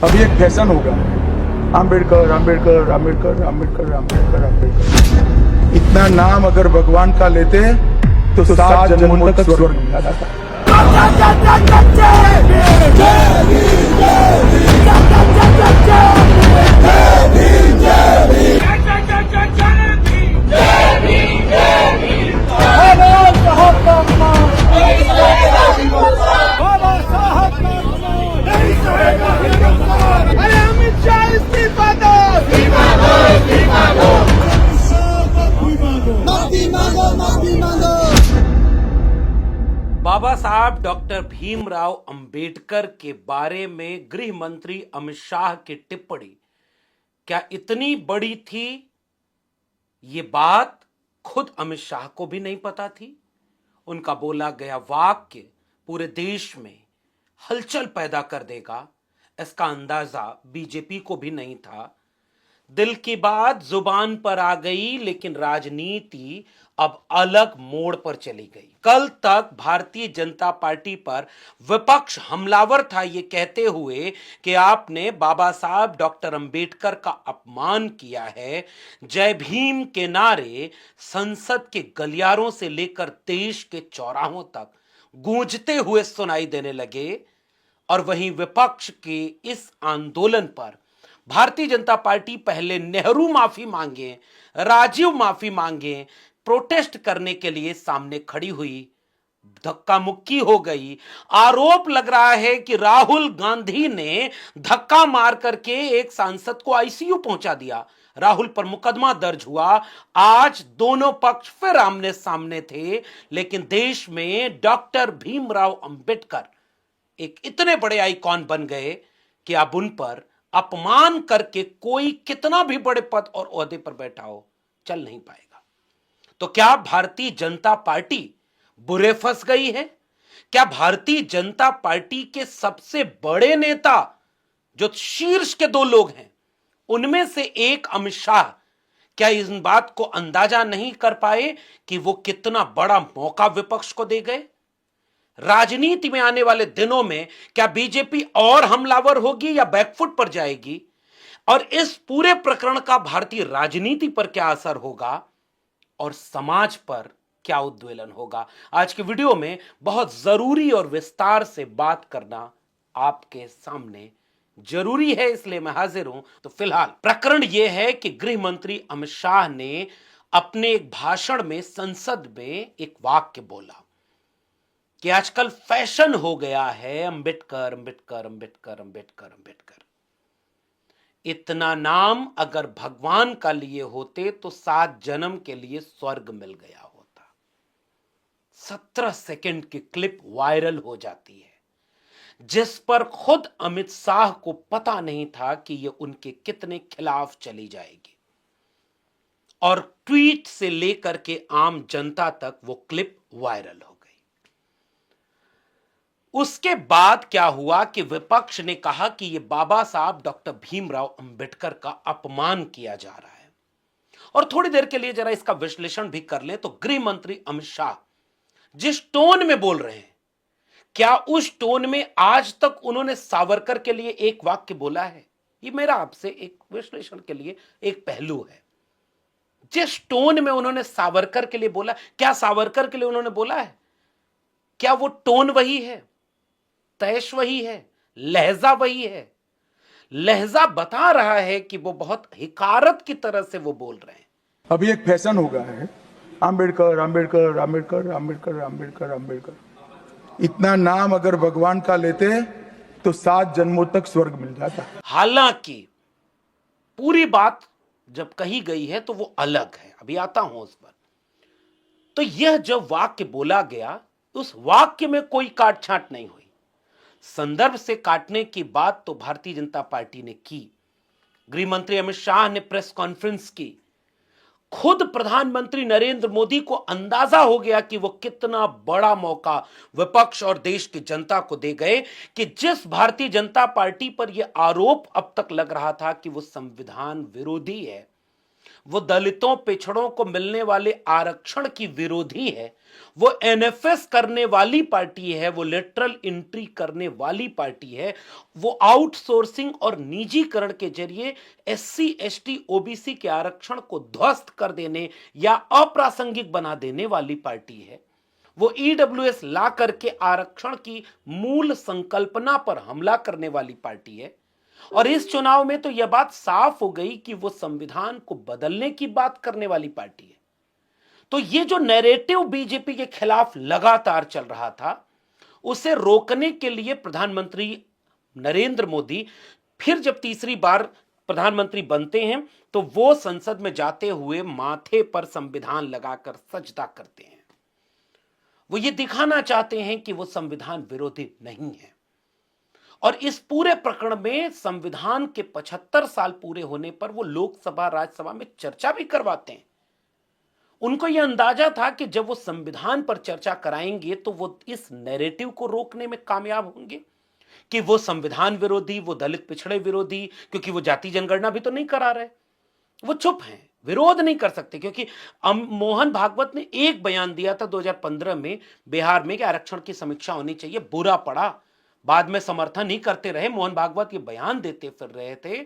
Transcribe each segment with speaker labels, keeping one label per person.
Speaker 1: अभी एक फैशन हो गया है, आम्बेडकर आम्बेडकर आम्बेडकर आम्बेडकर आम्बेडकर आम्बेडकर। इतना नाम अगर भगवान का लेते तो 7 जन्मों तक स्वर्ग मिला जाता।
Speaker 2: अरे अमित शाह इस्तीफा दो,
Speaker 3: माफी मांगो माफी मांगो।
Speaker 4: बाबा साहब डॉक्टर भीमराव अंबेडकर के बारे में गृह मंत्री अमित शाह की टिप्पणी क्या इतनी बड़ी थी? ये बात खुद अमित शाह को भी नहीं पता थी। उनका बोला गया वाक्य पूरे देश में हलचल पैदा कर देगा, इसका अंदाजा बीजेपी को भी नहीं था। दिल की बात जुबान पर आ गई, लेकिन राजनीति अब अलग मोड़ पर चली गई। कल तक भारतीय जनता पार्टी पर विपक्ष हमलावर था, ये कहते हुए कि आपने बाबा साहब डॉक्टर अंबेडकर का अपमान किया है। जय भीम के नारे संसद के गलियारों से लेकर देश के चौराहों तक गूंजते हुए सुनाई देने लगे, और वहीं विपक्ष के इस आंदोलन पर भारतीय जनता पार्टी पहले नेहरू माफी मांगे, राजीव माफी मांगे, प्रोटेस्ट करने के लिए सामने खड़ी हुई, धक्का मुक्की हो गई। आरोप लग रहा है कि राहुल गांधी ने धक्का मार करके एक सांसद को आईसीयू पहुंचा दिया। राहुल पर मुकदमा दर्ज हुआ। आज दोनों पक्ष फिर आमने सामने थे, लेकिन देश में डॉक्टर भीमराव अंबेडकर एक इतने बड़े आइकॉन बन गए कि अब उन पर अपमान करके कोई कितना भी बड़े पद और ओहदे पर बैठा हो, चल नहीं पाएगा। तो क्या भारतीय जनता पार्टी बुरे फंस गई है? क्या भारतीय जनता पार्टी के सबसे बड़े नेता, जो शीर्ष के 2 लोग हैं, उनमें से एक अमित शाह, क्या इस बात को अंदाजा नहीं कर पाए कि वो कितना बड़ा मौका विपक्ष को दे गए? राजनीति में आने वाले दिनों में क्या बीजेपी और हमलावर होगी या बैकफुट पर जाएगी? और इस पूरे प्रकरण का भारतीय राजनीति पर क्या असर होगा और समाज पर क्या उद्वेलन होगा? आज के वीडियो में बहुत जरूरी और विस्तार से बात करना आपके सामने जरूरी है, इसलिए मैं हाजिर हूं। तो फिलहाल प्रकरण यह है कि गृह मंत्री अमित शाह ने अपने एक भाषण में संसद में एक वाक्य बोला कि आजकल फैशन हो गया है अंबेडकर अंबेडकर अंबेडकर अंबेडकर अंबेडकर। इतना नाम अगर भगवान का लिए होते तो 7 जन्म के लिए स्वर्ग मिल गया होता। 17 सेकंड की क्लिप वायरल हो जाती है, जिस पर खुद अमित शाह को पता नहीं था कि यह उनके कितने खिलाफ चली जाएगी, और ट्वीट से लेकर के आम जनता तक वो क्लिप वायरल हो गई। उसके बाद क्या हुआ कि विपक्ष ने कहा कि यह बाबा साहब डॉक्टर भीमराव अंबेडकर का अपमान किया जा रहा है। और थोड़ी देर के लिए जरा इसका विश्लेषण भी कर लें तो गृह मंत्री अमित शाह जिस टोन में बोल रहे हैं, क्या उस टोन में आज तक उन्होंने सावरकर के लिए एक वाक्य बोला है? ये मेरा आपसे एक विश्लेषण के लिए एक पहलू है। जिस टोन में उन्होंने सावरकर के लिए बोला, क्या सावरकर के लिए उन्होंने बोला है? क्या वो टोन वही है, तैश वही है, लहजा वही है? लहजा बता रहा है कि वो बहुत हिकारत की तरह से वो बोल रहे हैं।
Speaker 1: अभी एक फैशन हो गया है, आम्बेडकर आम्बेडकर आम्बेडकर आम्बेडकर आम्बेडकर आम्बेडकर। इतना नाम अगर भगवान का लेते तो 7 जन्मों तक स्वर्ग मिल जाता।
Speaker 4: हालांकि पूरी बात जब कही गई है तो वो अलग है, अभी आता हूं उस पर। तो यह जब वाक्य बोला गया, उस वाक्य में कोई काट छांट नहीं हुई। संदर्भ से काटने की बात तो भारतीय जनता पार्टी ने की। गृह मंत्री अमित शाह ने प्रेस कॉन्फ्रेंस की। खुद प्रधानमंत्री नरेंद्र मोदी को अंदाजा हो गया कि वो कितना बड़ा मौका विपक्ष और देश की जनता को दे गए कि जिस भारतीय जनता पार्टी पर यह आरोप अब तक लग रहा था कि वो संविधान विरोधी है, वो दलितों पिछड़ों को मिलने वाले आरक्षण की विरोधी है, वो एनएफएस करने वाली पार्टी है, वो लेटरल एंट्री करने वाली पार्टी है, वो आउटसोर्सिंग और निजीकरण के जरिए एससी एसटी ओबीसी के आरक्षण को ध्वस्त कर देने या अप्रासंगिक बना देने वाली पार्टी है, वो ईडब्ल्यूएस ला करके आरक्षण की मूल संकल्पना पर हमला करने वाली पार्टी है। और इस चुनाव में तो यह बात साफ हो गई कि वो संविधान को बदलने की बात करने वाली पार्टी है। तो ये जो नैरेटिव बीजेपी के खिलाफ लगातार चल रहा था, उसे रोकने के लिए प्रधानमंत्री नरेंद्र मोदी फिर जब तीसरी बार प्रधानमंत्री बनते हैं तो वो संसद में जाते हुए माथे पर संविधान लगाकर सजदा करते हैं। वो ये दिखाना चाहते हैं कि वो संविधान विरोधी नहीं है। और इस पूरे प्रकरण में संविधान के 75 साल पूरे होने पर वो लोकसभा राज्यसभा में चर्चा भी करवाते हैं। उनको यह अंदाजा था कि जब वो संविधान पर चर्चा कराएंगे तो वो इस नैरेटिव को रोकने में कामयाब होंगे कि वो संविधान विरोधी, वो दलित पिछड़े विरोधी, क्योंकि वो जाति जनगणना भी तो नहीं करा रहे, वो चुप हैं, विरोध नहीं कर सकते। क्योंकि मोहन भागवत ने एक बयान दिया था 2015 में बिहार में कि आरक्षण की समीक्षा होनी चाहिए, बुरा पड़ा, बाद में समर्थन ही करते रहे। मोहन भागवत ये बयान देते फिर रहे थे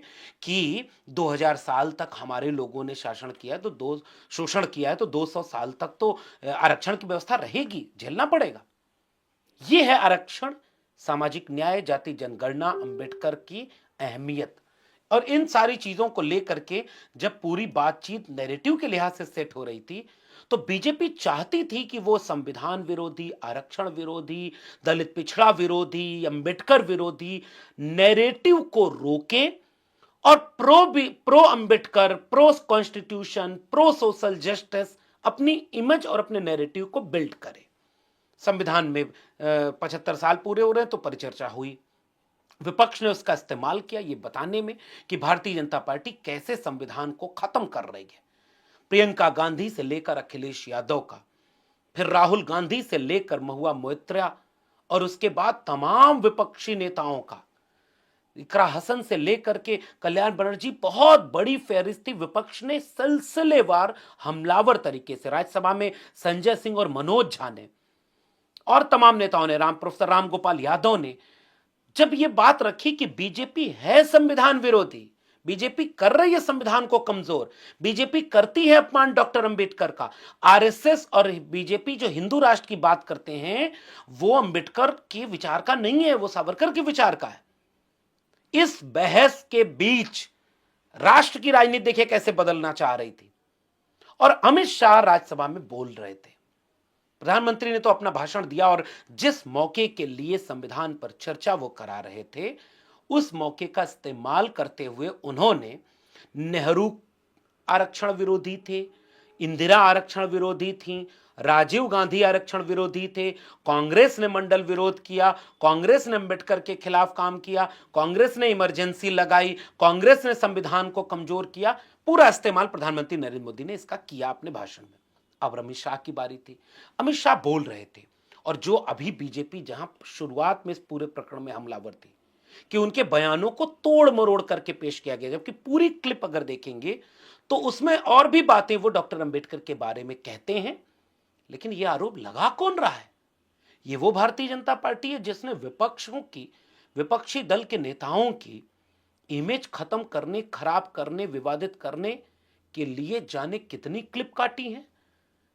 Speaker 4: कि 2000 साल तक हमारे लोगों ने शासन किया तो शोषण किया है, तो 200 साल तक तो आरक्षण की व्यवस्था रहेगी, झेलना पड़ेगा। ये है आरक्षण, सामाजिक न्याय, जाति जनगणना, अंबेडकर की अहमियत। और इन सारी चीजों को लेकर के जब पूरी बातचीत नैरेटिव के लिहाज से सेट हो रही थी तो बीजेपी चाहती थी कि वो संविधान विरोधी, आरक्षण विरोधी, दलित पिछड़ा विरोधी, अंबेडकर विरोधी नैरेटिव को रोके और pro Ambedkar, pro constitution, pro social justice अपनी इमेज और अपने नैरेटिव को बिल्ड करे। संविधान में 75 साल पूरे हो रहे हैं तो परिचर्चा हुई। विपक्ष ने उसका इस्तेमाल किया ये बताने में कि भारतीय जनता पार्टी कैसे संविधान को खत्म कर रही है। प्रियंका गांधी से लेकर अखिलेश यादव का, फिर राहुल गांधी से लेकर महुआ मोइत्रा और उसके बाद तमाम विपक्षी नेताओं का, इकरा हसन से लेकर के कल्याण बनर्जी, बहुत बड़ी फहरिस्त थी। विपक्ष ने सिलसिलेवार हमलावर तरीके से राज्यसभा में संजय सिंह और मनोज झा ने और तमाम नेताओं ने, प्रोफेसर राम गोपाल यादव ने, जब यह बात रखी कि बीजेपी है संविधान विरोधी, बीजेपी कर रही है संविधान को कमजोर, बीजेपी करती है अपमान डॉक्टर अंबेडकर का, आरएसएस और बीजेपी जो हिंदू राष्ट्र की बात करते हैं वो अंबेडकर के विचार का नहीं है, वो सावरकर के विचार का है। इस बहस के बीच राष्ट्र की राजनीति देखिए कैसे बदलना चाह रही थी और अमित शाह राज्यसभा में बोल रहे थे। प्रधानमंत्री ने तो अपना भाषण दिया और जिस मौके के लिए संविधान पर चर्चा वो करा रहे थे उस मौके का इस्तेमाल करते हुए उन्होंने नेहरू आरक्षण विरोधी थे, इंदिरा आरक्षण विरोधी थी, राजीव गांधी आरक्षण विरोधी थे, कांग्रेस ने मंडल विरोध किया, कांग्रेस ने अंबेडकर के खिलाफ काम किया, कांग्रेस ने इमरजेंसी लगाई, कांग्रेस ने संविधान को कमजोर किया। पूरा इस्तेमाल प्रधानमंत्री नरेंद्र मोदी ने इसका किया अपने भाषण में। अब अमित शाह की बारी थी। अमित शाह बोल रहे थे और जो अभी बीजेपी जहां शुरुआत में इस पूरे प्रकरण में हमलावर थी कि उनके बयानों को तोड़ मरोड़ करके पेश किया गया, जबकि पूरी क्लिप अगर देखेंगे तो उसमें और भी बातें वो डॉक्टर अंबेडकर के बारे में कहते हैं। लेकिन यह आरोप लगा कौन रहा है? ये वो भारतीय जनता पार्टी है जिसने विपक्षों की, विपक्षी दल के नेताओं की इमेज खत्म करने, खराब करने, विवादित करने के लिए जाने कितनी क्लिप काटी है।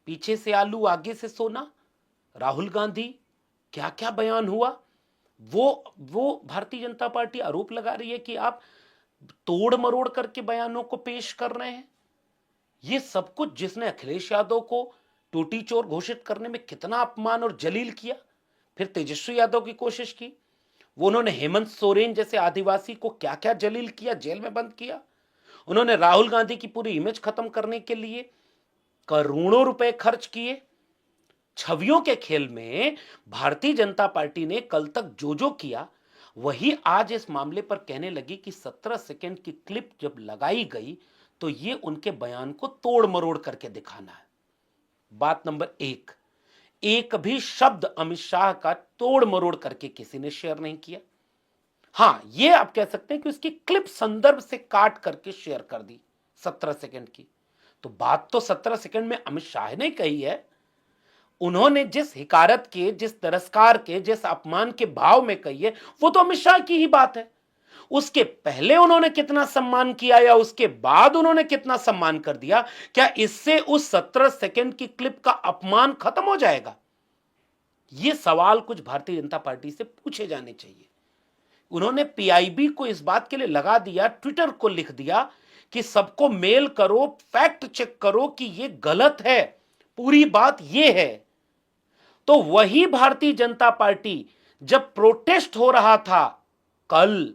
Speaker 4: पीछे से आलू आगे से सोना, राहुल गांधी, क्या क्या बयान हुआ। वो भारतीय जनता पार्टी आरोप लगा रही है कि आप तोड़ मरोड़ करके बयानों को पेश कर रहे हैं। ये सब कुछ जिसने अखिलेश यादव को टूटी चोर घोषित करने में कितना अपमान और जलील किया, फिर तेजस्वी यादव की कोशिश की, वो उन्होंने हेमंत सोरेन जैसे आदिवासी को क्या क्या जलील किया, जेल में बंद किया। उन्होंने राहुल गांधी की पूरी इमेज खत्म करने के लिए करोड़ों रुपए खर्च किए। छवियों के खेल में भारतीय जनता पार्टी ने कल तक जो जो किया वही आज इस मामले पर कहने लगी कि 17 सेकंड की क्लिप जब लगाई गई तो ये उनके बयान को तोड़ मरोड़ करके दिखाना है। बात नंबर एक भी शब्द अमित शाह का तोड़ मरोड़ करके किसी ने शेयर नहीं किया। हां, ये आप कह सकते हैं कि उसकी क्लिप संदर्भ से काट करके शेयर कर दी 17 सेकंड की, तो बात तो 17 सेकंड में अमित शाह ने कही है। उन्होंने जिस हिकारत के, जिस तिरस्कार के, जिस अपमान के भाव में कही है, वो तो अमित शाह की ही बात है। उसके पहले उन्होंने कितना सम्मान किया या उसके बाद उन्होंने कितना सम्मान कर दिया, क्या इससे उस 17 सेकंड की क्लिप का अपमान खत्म हो जाएगा? ये सवाल कुछ भारतीय जनता पार्टी से पूछे जाने चाहिए। उन्होंने पीआईबी को इस बात के लिए लगा दिया, ट्विटर को लिख दिया कि सबको मेल करो, फैक्ट चेक करो कि ये गलत है, पूरी बात ये है। तो वही भारतीय जनता पार्टी जब प्रोटेस्ट हो रहा था कल,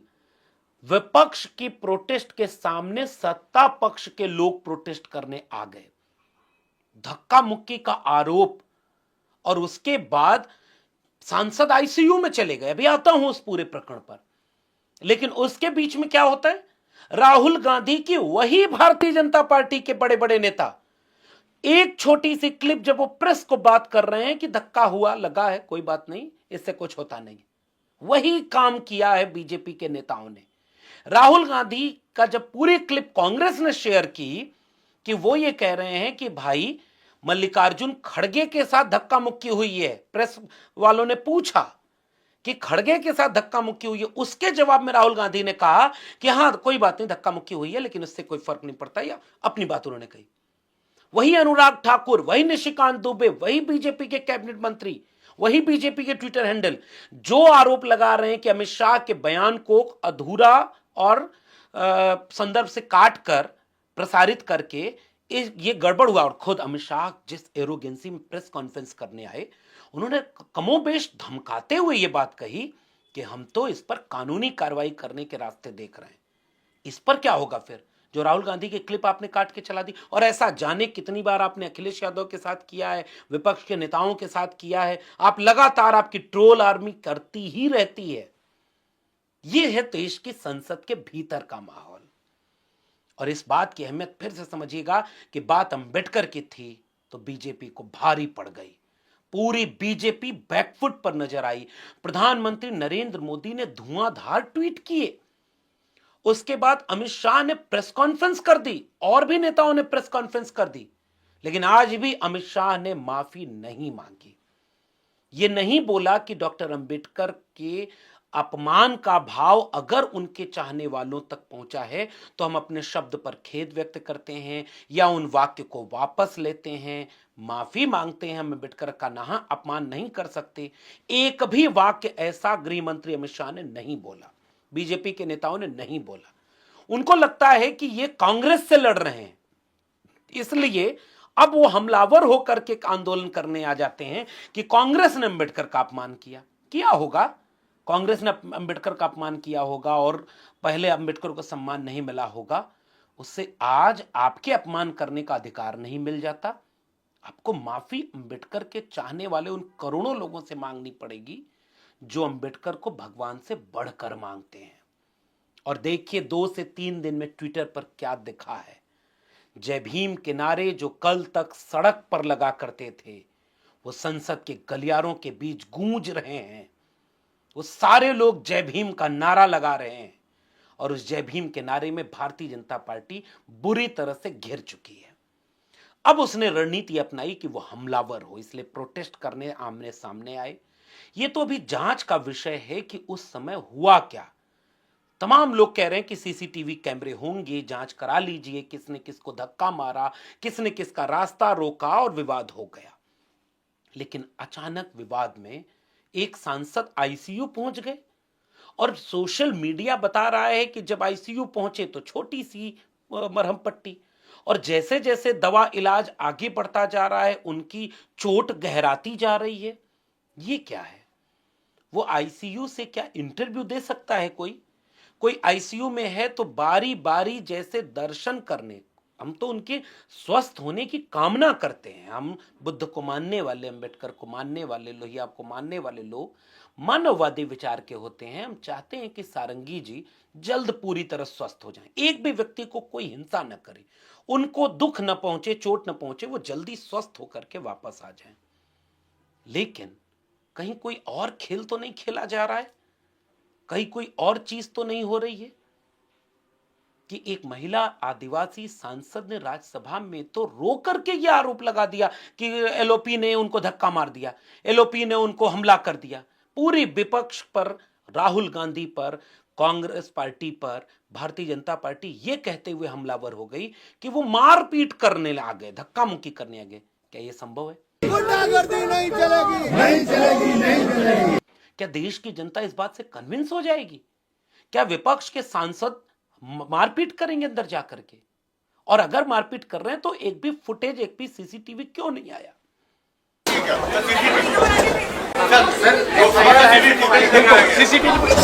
Speaker 4: विपक्ष की प्रोटेस्ट के सामने सत्ता पक्ष के लोग प्रोटेस्ट करने आ गए, धक्का मुक्की का आरोप, और उसके बाद सांसद आईसीयू में चले गए। अभी आता हूं उस पूरे प्रकरण पर। लेकिन उसके बीच में क्या होता है, राहुल गांधी की वही भारतीय जनता पार्टी के बड़े बड़े नेता एक छोटी सी क्लिप जब वो प्रेस को बात कर रहे हैं कि धक्का हुआ, लगा है, कोई बात नहीं, इससे कुछ होता नहीं, वही काम किया है बीजेपी के नेताओं ने। राहुल गांधी का जब पूरी क्लिप कांग्रेस ने शेयर की कि वो ये कह रहे हैं कि भाई मल्लिकार्जुन खड़गे के साथ धक्का मुक्की हुई है, प्रेस वालों ने पूछा कि खड़गे के साथ धक्का मुक्की हुई है, उसके जवाब में राहुल गांधी ने कहा कि हां कोई बात नहीं, धक्का मुक्की हुई है, लेकिन उससे कोई फर्क नहीं पड़ता, या अपनी बात उन्होंने कही। वही अनुराग ठाकुर, वही निशिकांत दुबे, वही बीजेपी के कैबिनेट मंत्री, वही बीजेपी के ट्विटर हैंडल जो आरोप लगा रहे हैं कि अमित शाह के बयान को अधूरा और संदर्भ से काट कर प्रसारित करके ये गड़बड़ हुआ। और खुद अमित शाह जिस एरोगेंसी में प्रेस कॉन्फ्रेंस करने आए, उन्होंने कमोबेश धमकाते हुए ये बात कही कि हम तो इस पर कानूनी कार्रवाई करने के रास्ते देख रहे हैं। इस पर क्या होगा फिर, जो राहुल गांधी की क्लिप आपने काट के चला दी? और ऐसा जाने कितनी बार आपने अखिलेश यादव के साथ किया है, विपक्ष के नेताओं के साथ किया है। आप लगातार, आपकी ट्रोल आर्मी करती ही रहती है। यह है देश की संसद के भीतर का माहौल। और इस बात की अहमियत फिर से समझिएगा कि बात अंबेडकर की थी तो बीजेपी को भारी पड़ गई। पूरी बीजेपी बैकफुट पर नजर आई। प्रधानमंत्री नरेंद्र मोदी ने धुआंधार ट्वीट किए, उसके बाद अमित शाह ने प्रेस कॉन्फ्रेंस कर दी, और भी नेताओं ने प्रेस कॉन्फ्रेंस कर दी, लेकिन आज भी अमित शाह ने माफी नहीं मांगी। यह नहीं बोला कि डॉक्टर अंबेडकर के अपमान का भाव अगर उनके चाहने वालों तक पहुंचा है तो हम अपने शब्द पर खेद व्यक्त करते हैं या उन वाक्य को वापस लेते हैं, माफी मांगते हैं, हम अंबेडकर का नाहा अपमान नहीं कर सकते। एक भी वाक्य ऐसा गृह मंत्री अमित शाह ने नहीं बोला, बीजेपी के नेताओं ने नहीं बोला। उनको लगता है कि ये कांग्रेस से लड़ रहे हैं, इसलिए अब वो हमलावर होकर के आंदोलन करने आ जाते हैं कि कांग्रेस ने अंबेडकर का अपमान किया होगा, कांग्रेस ने अंबेडकर का अपमान किया होगा और पहले अंबेडकर को सम्मान नहीं मिला होगा, उससे आज आपके अपमान करने का अधिकार नहीं मिल जाता। आपको माफी अंबेडकर के चाहने वाले उन करोड़ों लोगों से मांगनी पड़ेगी जो अंबेडकर को भगवान से बढ़कर मांगते हैं। और देखिए 2 से 3 दिन में ट्विटर पर क्या दिखा है। जय भीम के नारे जो कल तक सड़क पर लगा करते थे, वो संसद के गलियारों के बीच गूंज रहे हैं। वो सारे लोग जय भीम का नारा लगा रहे हैं और उस जय भीम के नारे में भारतीय जनता पार्टी बुरी तरह से घिर चुकी है। अब उसने रणनीति अपनाई कि वो हमलावर हो, इसलिए प्रोटेस्ट करने आमने सामने आए। ये तो अभी जांच का विषय है कि उस समय हुआ क्या। तमाम लोग कह रहे हैं कि सीसीटीवी कैमरे होंगे, जांच करा लीजिए, किसने किसको धक्का मारा, किसने किसका रास्ता रोका, और विवाद हो गया। लेकिन अचानक विवाद में एक सांसद आईसीयू पहुंच गए और सोशल मीडिया बता रहा है कि जब आईसीयू पहुंचे तो छोटी सी मरहम पट्टी, और जैसे जैसे दवा इलाज आगे बढ़ता जा रहा है उनकी चोट गहराती जा रही है। ये क्या है? वो आईसीयू से क्या इंटरव्यू दे सकता है? कोई आईसीयू में है तो बारी बारी जैसे दर्शन करने, हम तो उनके स्वस्थ होने की कामना करते हैं। हम बुद्ध को मानने वाले, अंबेडकर को मानने वाले, लोहिया को मानने वाले लोग मानववादी विचार के होते हैं। हम चाहते हैं कि सारंगी जी जल्द पूरी तरह स्वस्थ हो जाएं, एक भी व्यक्ति को कोई हिंसा न करे, उनको दुख न पहुंचे, चोट न पहुंचे, वो जल्दी स्वस्थ होकर के वापस आ जाएं। लेकिन कहीं कोई और खेल तो नहीं खेला जा रहा है? कहीं कोई और चीज तो नहीं हो रही है? कि एक महिला आदिवासी सांसद ने राज्यसभा में तो रो करके यह आरोप लगा दिया कि एलओपी ने उनको धक्का मार दिया, एलओपी ने उनको हमला कर दिया। पूरी विपक्ष पर, राहुल गांधी पर, कांग्रेस पार्टी पर भारतीय जनता पार्टी यह कहते हुए हमलावर हो गई कि वो मारपीट करने आ गए, धक्का मुक्की करने आ गए। क्या यह संभव है?
Speaker 3: गुंडागर्दी नहीं चलेगी, नहीं चलेगी, नहीं चलेगी।
Speaker 4: क्या देश की जनता इस बात से कन्विंस हो जाएगी? क्या विपक्ष के सांसद मारपीट करेंगे अंदर जाकर के? और अगर मारपीट कर रहे हैं तो एक भी फुटेज, एक भी सीसीटीवी क्यों नहीं आया?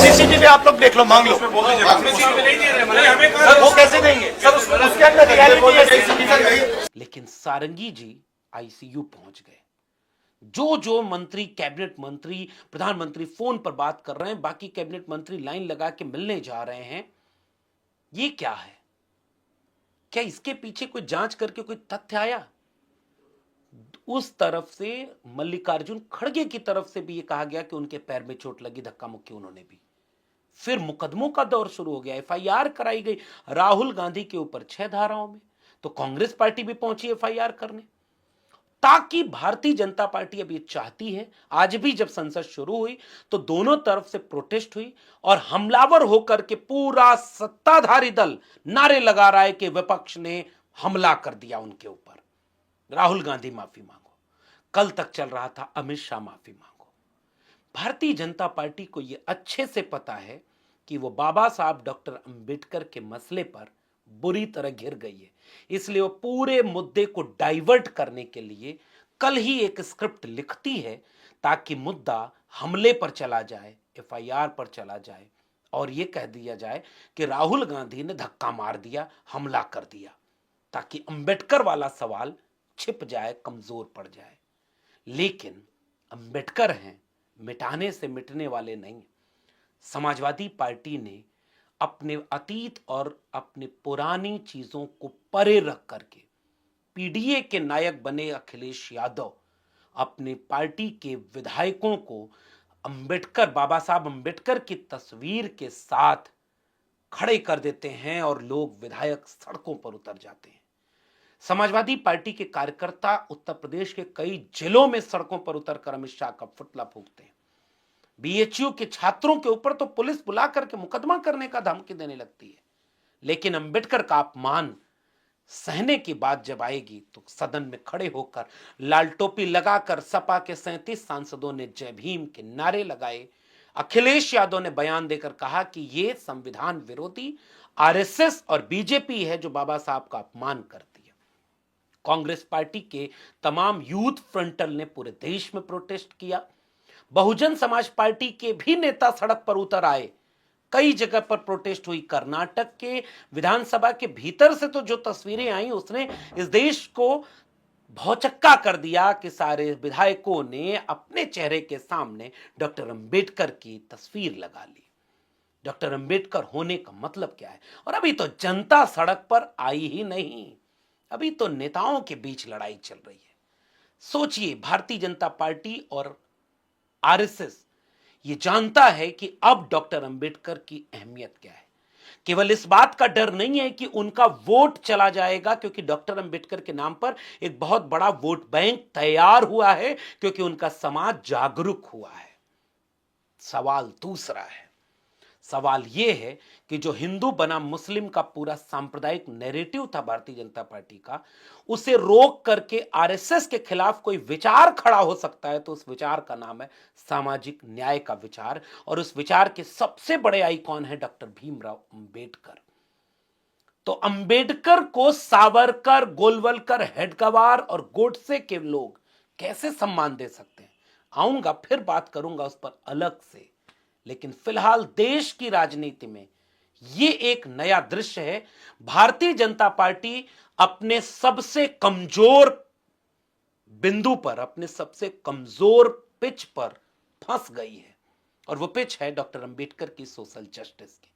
Speaker 2: सीसीटीवी आप लोग देख लो, मांग लो। सर वो कैसे देंगे सर, उसके अंदर रियलिटी है सीसीटीवी।
Speaker 4: लेकिन सारंगी जी आईसीयू पहुंच गए। जो जो मंत्री, कैबिनेट मंत्री, प्रधानमंत्री फोन पर बात कर रहे हैं, बाकी कैबिनेट मंत्री लाइन लगा के मिलने जा रहे हैं। ये क्या है? क्या इसके पीछे कोई जांच करके कोई तथ्य आया? उस तरफ से मल्लिकार्जुन खड़गे की तरफ से भी ये कहा गया कि उनके पैर में चोट लगी, धक्का मुक्की उन्होंने भी। फिर मुकदमों का दौर शुरू हो गया, एफआईआर कराई गई राहुल गांधी के ऊपर 6 धाराओं में। तो कांग्रेस पार्टी भी पहुंची एफआईआर करने, ताकि भारतीय जनता पार्टी अब ये चाहती है। आज भी जब संसद शुरू हुई तो दोनों तरफ से प्रोटेस्ट हुई और हमलावर होकर के पूरा सत्ताधारी दल नारे लगा रहा है कि विपक्ष ने हमला कर दिया उनके ऊपर। राहुल गांधी माफी मांगो, कल तक चल रहा था अमित शाह माफी मांगो। भारतीय जनता पार्टी को यह अच्छे से पता है कि वो बाबा साहब डॉक्टर अंबेडकर के मसले पर बुरी तरह घिर गई है, इसलिए वो पूरे मुद्दे को डाइवर्ट करने के लिए कल ही एक स्क्रिप्ट लिखती है ताकि मुद्दा हमले पर चला जाए, एफआईआर पर चला जाए और यह कह दिया जाए कि राहुल गांधी ने धक्का मार दिया, हमला कर दिया, ताकि अंबेडकर वाला सवाल छिप जाए, कमजोर पड़ जाए। लेकिन अंबेडकर हैं, मिटाने से मिटने वाले नहीं। समाजवादी पार्टी ने अपने अतीत और अपने पुरानी चीजों को परे रख करके पीडीए के नायक बने अखिलेश यादव अपनी पार्टी के विधायकों को अंबेडकर, बाबा साहब अंबेडकर की तस्वीर के साथ खड़े कर देते हैं और लोग, विधायक सड़कों पर उतर जाते हैं। समाजवादी पार्टी के कार्यकर्ता उत्तर प्रदेश के कई जिलों में सड़कों पर उतरकर अमित शाह का पुतला फूंकते हैं। बीएचयू के छात्रों के ऊपर तो पुलिस बुला करके मुकदमा करने का धमकी देने लगती है। लेकिन अंबेडकर का अपमान सहने की बात जब आएगी तो सदन में खड़े होकर लाल टोपी लगाकर सपा के 37 सांसदों ने जय भीम के नारे लगाए। अखिलेश यादव ने बयान देकर कहा कि यह संविधान विरोधी आरएसएस और बीजेपी है जो बाबा साहब का अपमान करती है। कांग्रेस पार्टी के तमाम यूथ फ्रंटल ने पूरे देश में प्रोटेस्ट किया। बहुजन समाज पार्टी के भी नेता सड़क पर उतर आए। कई जगह पर प्रोटेस्ट हुई। कर्नाटक के विधानसभा के भीतर से तो जो तस्वीरें आई उसने इस देश को भौचक्का कर दिया कि सारे विधायकों ने अपने चेहरे के सामने डॉक्टर अंबेडकर की तस्वीर लगा ली। डॉक्टर अंबेडकर होने का मतलब क्या है? और अभी तो जनता सड़क पर आई ही नहीं, अभी तो नेताओं के बीच लड़ाई चल रही है। सोचिए, भारतीय जनता पार्टी और आरएसएस ये जानता है कि अब डॉक्टर अंबेडकर की अहमियत क्या है। केवल इस बात का डर नहीं है कि उनका वोट चला जाएगा, क्योंकि डॉक्टर अंबेडकर के नाम पर एक बहुत बड़ा वोट बैंक तैयार हुआ है, क्योंकि उनका समाज जागरूक हुआ है। सवाल दूसरा है। सवाल यह है कि जो हिंदू बनाम मुस्लिम का पूरा सांप्रदायिक नैरेटिव था भारतीय जनता पार्टी का, उसे रोक करके आरएसएस के खिलाफ कोई विचार खड़ा हो सकता है तो उस विचार का नाम है सामाजिक न्याय का विचार। और उस विचार के सबसे बड़े आइकॉन है डॉक्टर भीमराव अंबेडकर। तो अंबेडकर को सावरकर, गोलवलकर, हेडगेवार और गोडसे के लोग कैसे सम्मान दे सकते हैं? आऊंगा, फिर बात करूंगा उस पर अलग से। लेकिन फिलहाल देश की राजनीति में यह एक नया दृश्य है। भारतीय जनता पार्टी अपने सबसे कमजोर बिंदु पर, अपने सबसे कमजोर पिच पर फंस गई है, और वो पिच है डॉक्टर अंबेडकर की सोशल जस्टिस की।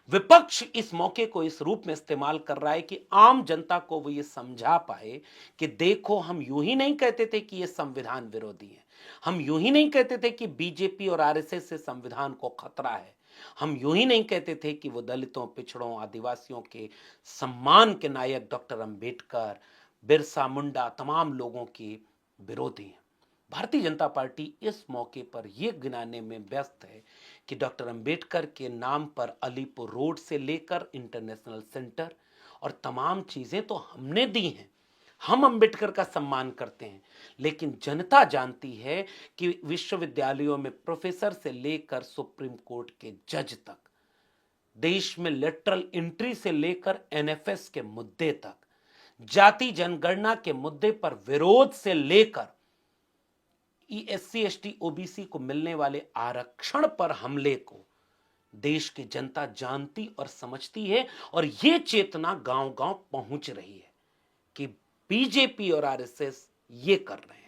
Speaker 4: विपक्ष इस मौके को इस रूप में इस्तेमाल कर रहा है कि आम जनता को वो ये समझा पाए कि देखो, हम यूं ही नहीं कहते थे कि ये संविधान विरोधी है, हम यूं ही नहीं कहते थे कि बीजेपी और आरएसएस से संविधान को खतरा है। हम यूं ही नहीं कहते थे कि वो दलितों, पिछड़ों, आदिवासियों के सम्मान के नायक डॉक्टर अंबेडकर, बिरसा मुंडा, तमाम लोगों के विरोधी हैं। भारतीय जनता पार्टी इस मौके पर यह गिनाने में व्यस्त है कि डॉक्टर अंबेडकर के नाम पर अलीपुर रोड से लेकर इंटरनेशनल सेंटर और तमाम चीजें तो हमने दी हैं। हम अंबेडकर का सम्मान करते हैं, लेकिन जनता जानती है कि विश्वविद्यालयों में प्रोफेसर से लेकर सुप्रीम कोर्ट के जज तक, देश में लेटरल एंट्री से लेकर एनएफएस के मुद्दे तक, जाति जनगणना के मुद्दे पर विरोध से लेकर एससी एसटी ओबीसी को मिलने वाले आरक्षण पर हमले को देश की जनता जानती और समझती है। और यह चेतना गांव गांव पहुंच रही है कि बीजेपी और आरएसएस ये कर रहे हैं।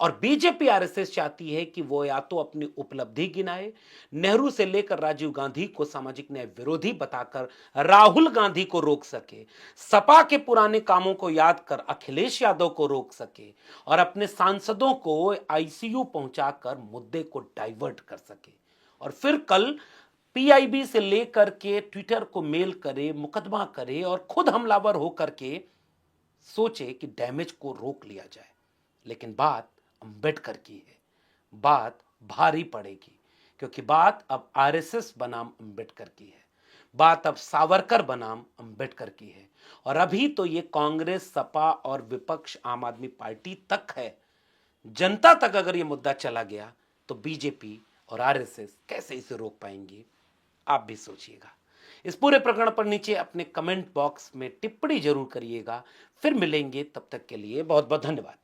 Speaker 4: और बीजेपी आरएसएस चाहती है कि वो या तो अपनी उपलब्धि गिनाए, नेहरू से लेकर राजीव गांधी को सामाजिक न्याय विरोधी बताकर राहुल गांधी को रोक सके, सपा के पुराने कामों को याद कर अखिलेश यादव को रोक सके और अपने सांसदों को आईसीयू पहुंचाकर मुद्दे को डाइवर्ट कर सके, और फिर कल पीआईबी से लेकर के ट्विटर को मेल करे, मुकदमा करे और खुद हमलावर होकर के सोचे कि डैमेज को रोक लिया जाए। लेकिन बात अंबेडकर की है, बात भारी पड़ेगी, क्योंकि बात अब आरएसएस बनाम अंबेडकर की है, बात अब सावरकर बनाम अंबेडकर की है। और अभी तो ये कांग्रेस, सपा और विपक्ष आम आदमी पार्टी तक है। जनता तक अगर ये मुद्दा चला गया तो बीजेपी और आरएसएस कैसे इसे रोक पाएंगे, आप भी सोचिएगा। इस पूरे प्रकरण पर नीचे अपने कमेंट बॉक्स में टिप्पणी जरूर करिएगा। फिर मिलेंगे, तब तक के लिए बहुत बहुत धन्यवाद।